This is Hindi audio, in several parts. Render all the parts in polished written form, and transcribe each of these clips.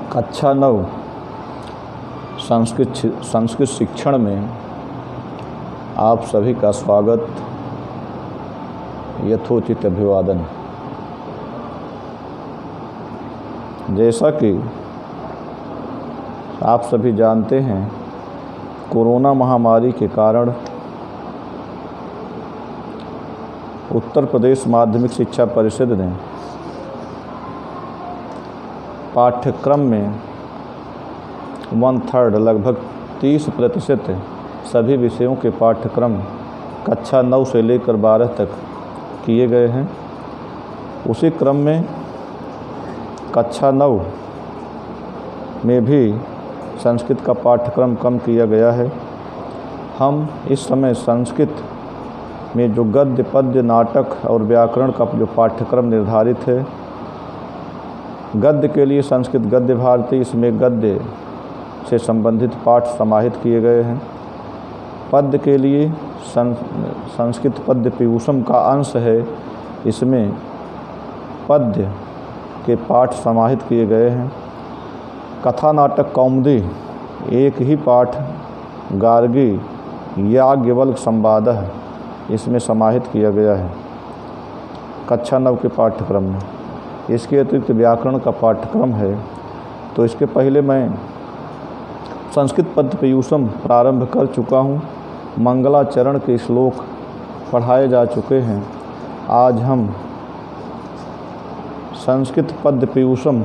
कक्षा 9 संस्कृत शिक्षण में आप सभी का स्वागत, यथोचित अभिवादन। जैसा कि आप सभी जानते हैं, कोरोना महामारी के कारण उत्तर प्रदेश माध्यमिक शिक्षा परिषद ने पाठ्यक्रम में 1/3 लगभग 30% सभी विषयों के पाठ्यक्रम कक्षा 9 से लेकर 12 तक किए गए हैं। उसी क्रम में कक्षा 9 में भी संस्कृत का पाठ्यक्रम कम किया गया है। हम इस समय संस्कृत में जो गद्य, पद्य, नाटक और व्याकरण का जो पाठ्यक्रम निर्धारित है, गद्य के लिए संस्कृत गद्य भारती, इसमें गद्य से संबंधित पाठ समाहित किए गए हैं। पद्य के लिए संस्कृत पद्य पीयूषम का अंश है, इसमें पद्य के पाठ समाहित किए गए हैं। कथा नाटक कौमुदी एक ही पाठ गार्गी याज्ञवल्क्य संवादः, इसमें समाहित किया गया है कक्षा 9 के पाठ्यक्रम में। इसके अतिरिक्त व्याकरण का पाठ्यक्रम है, तो इसके पहले मैं संस्कृत पद्य पीयूषम प्रारंभ कर चुका हूँ। मंगलाचरण के श्लोक पढ़ाए जा चुके हैं। आज हम संस्कृत पद्य पीयूषम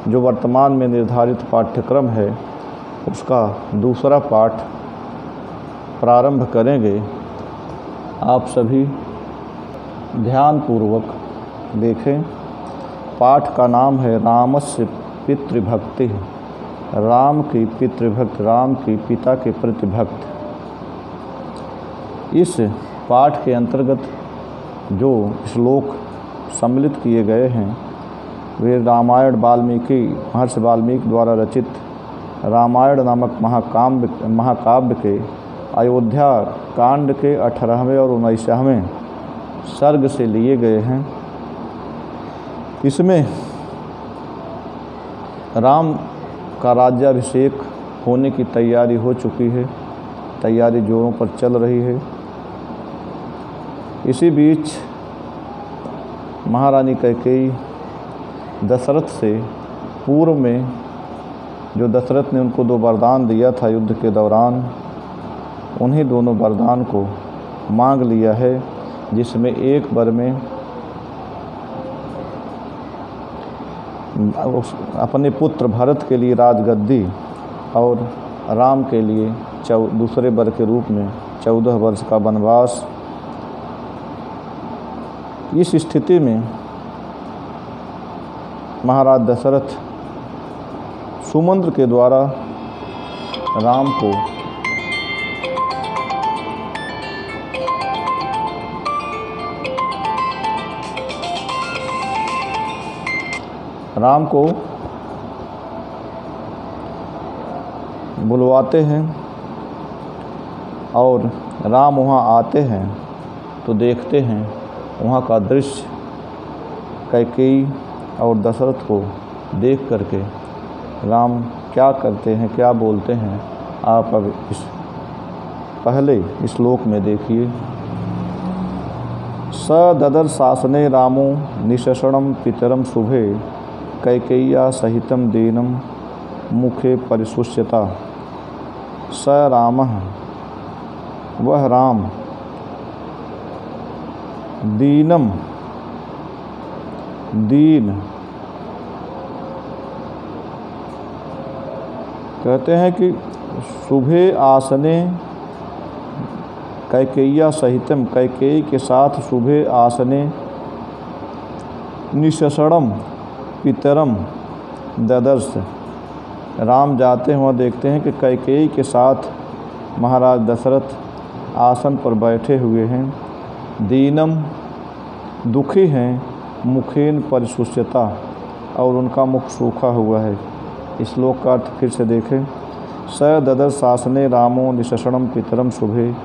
जो वर्तमान में निर्धारित पाठ्यक्रम है, उसका दूसरा पाठ प्रारंभ करेंगे। आप सभी ध्यानपूर्वक देखें। पाठ का नाम है रामस्य पितृभक्ति, राम की पितृभक्त, राम की पिता के प्रति भक्त। इस पाठ के अंतर्गत जो श्लोक सम्मिलित किए गए हैं, वे रामायण महर्षि वाल्मीकि द्वारा रचित रामायण नामक महाकाव्य के अयोध्या कांड के 18वें और 19वें सर्ग से लिए गए हैं। इसमें राम का राज्याभिषेक होने की तैयारी हो चुकी है, तैयारी जोरों पर चल रही है। इसी बीच महारानी कैकेयी दशरथ से पूर्व में जो दशरथ ने उनको 2 वरदान दिया था युद्ध के दौरान, उन्हीं दोनों वरदान को मांग लिया है, जिसमें एक वर में अपने पुत्र भरत के लिए राजगद्दी और राम के लिए दूसरे वर के रूप में 14 वर्ष का वनवास। इस स्थिति में महाराज दशरथ सुमंत्र के द्वारा राम को बुलवाते हैं और राम वहाँ आते हैं तो देखते हैं वहाँ का दृश्य कैकेयी और दशरथ को देख करके राम क्या करते हैं, क्या बोलते हैं, आप अब इस पहले श्लोक में देखिए। स ददर शासने रामो निशषणम पितरम शुभे कैकेय्या सहितम दीनम मुखे परिशुष्यता। स रामः, वह राम, दीनम, दीन कहते हैं कि शुभे आसने कैकेय्या सहितम, कैकेयी के साथ शुभे आसने निशषणम पितरम ददर्श। राम जाते हुए देखते हैं कि कैकेयी के साथ महाराज दशरथ आसन पर बैठे हुए हैं। दीनम, दुखी हैं, मुखेन परिशुष्यता, और उनका मुख सूखा हुआ है। इस श्लोक का अर्थ फिर से देखें। स ददर शासने रामो निशषणम पितरम शुभे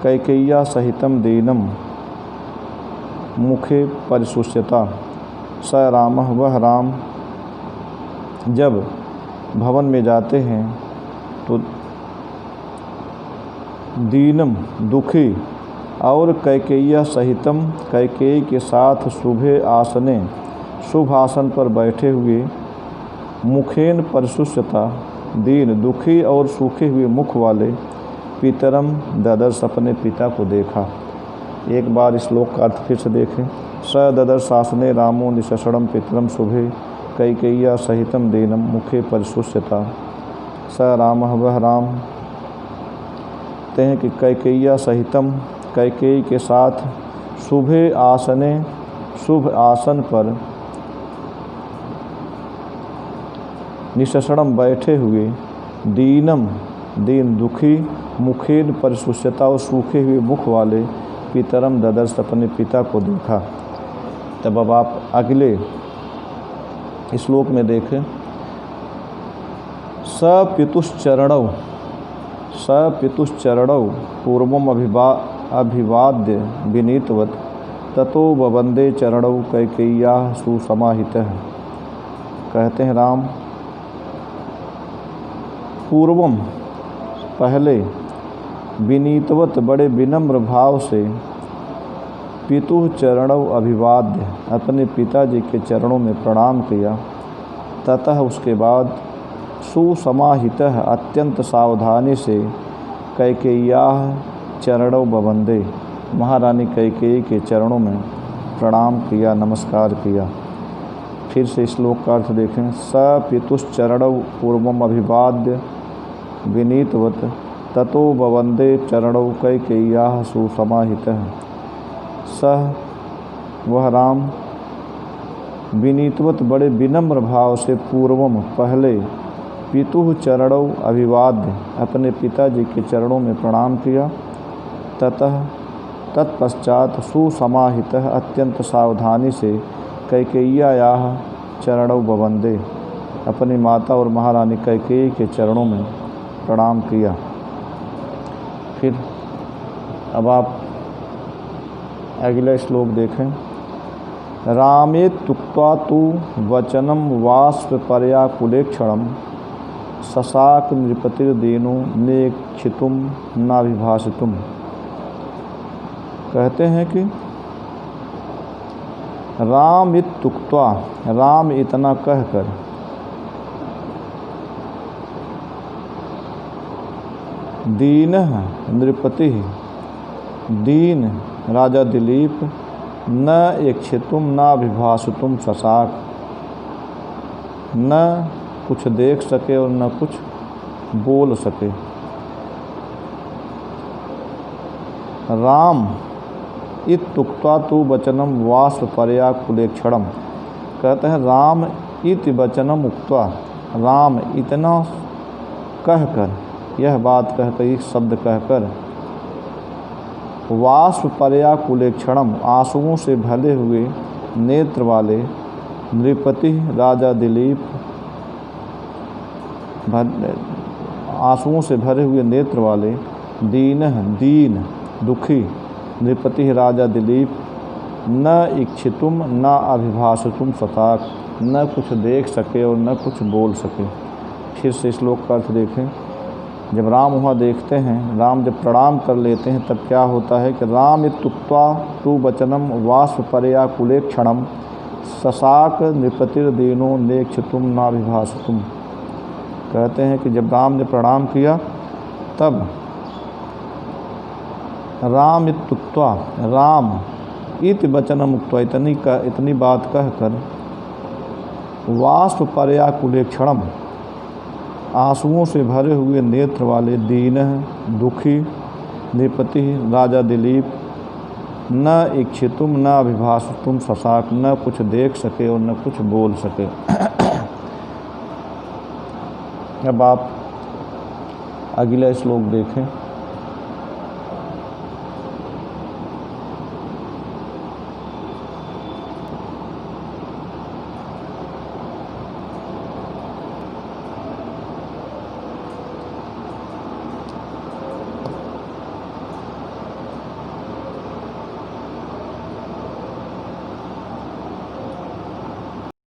कैकेय्या सहितम दीनम मुखे परिशुष्यता। स रामः, वह राम जब भवन में जाते हैं तो दीनम दुखी और कैकेय्या सहितम कैकेयी के साथ शुभ आसन पर बैठे हुए मुखेन परिशुष्यता दीन दुखी और सूखे हुए मुख वाले पितरम ददर्श अपने पिता को देखा। एक बार इस श्लोक का अर्थ फिर से देखें। स ददर्श आसने रामो निशषणम पितरम शुभे कैकेय्या सहितम दीनम मुखे परिशुष्यता। स राम वह राम कहते हैं कि कैकेय्या सहितम कैकेयी के साथ शुभ आसन पर निशषणम बैठे हुए दीन दुखी मुखेन परिशुष्यता और सूखे हुए मुख वाले पितरम ददर्श अपने पिता को देखा। तब अब आप अगले श्लोक में देखें। सपितुश्चरणौ पूर्वम अभिवाद्य विनीतवत ततो बवंदे चरणौ कैकेय्या सुसमाहितः। कहते हैं राम पूर्वम पहले विनीतवत बड़े विनम्र भाव से पितुः चरणौ अभिवाद्य अपने पिताजी के चरणों में प्रणाम किया। ततः उसके बाद सुसमाहितः अत्यंत सावधानी से कैकेय्या चरणौ बवंदे महारानी कैकेयी के चरणों में प्रणाम किया, नमस्कार किया। फिर से श्लोक का अर्थ देखें। स पितुश्चरणौ पूर्वम अभिवाद्य विनीतवत ततो बवंदे चरणौ कैकेय्या सुसमाहितः। सह वह राम विनीतवत बड़े विनम्र भाव से पूर्वम पहले पितुः चरणौ अभिवाद्य अपने पिताजी के चरणों में प्रणाम किया। तत्पश्चात सुसमाहितः अत्यंत सावधानी से कैकेय्या चरणौ बवंदे अपनी माता और महारानी कैकेयी के चरणों में प्रणाम किया। फिर अब आप अगला श्लोक देखें। रामेत्युक्त्वा तु वचनम वाष्पपर्याकुलेक्षणम ससाक नृपतिर्दीनो नेक्षितुम नाभिभाषितुम। कहते हैं कि रामेत्युक्त्वा राम इतना कहकर दीनः नृपति दीन राजा दिलीप न इक्षितुम नाभिभाषितुम ससाक न कुछ देख सके और न कुछ बोल सके। राम इत्युक्त्वा तु वचनम वाष्पपर्याकुलेक्षणम। कहते हैं राम इति वचनम उक्त्वा राम इतना कहकर यह बात कहकर एक शब्द कहकर वाष्पपर्याकुलेक्षणम आंसुओं से भरे हुए नेत्र वाले नृपति राजा दिलीप आंसुओं से भरे हुए नेत्र वाले दीन दुखी नृपति राजा दिलीप न इक्षितुम न अभिभाषितुम सताक न कुछ देख सके और न कुछ बोल सके। फिर से श्लोक का अर्थ देखें। जब राम वहाँ देखते हैं, राम जब प्रणाम कर लेते हैं, तब क्या होता है कि राम इत्युक्त्वा तु वचनम वाष्पपर्याकुलेक्षणम ससाक नृपतिर्दीनो नेक्षितुम नाभिभाषितुम। कहते हैं कि जब राम ने प्रणाम किया तब राम इत्युक्त्वा राम इति वचनम उक्त्वा इतनी बात कहकर वाष्पपर्याकुलेक्षणम आंसुओं से भरे हुए नेत्र वाले दीन दुखी नृपति राजा दिलीप न इक्षितुम न अभिभाषितुम ससाक न कुछ देख सके और न कुछ बोल सके। अब आप अगला श्लोक देखें।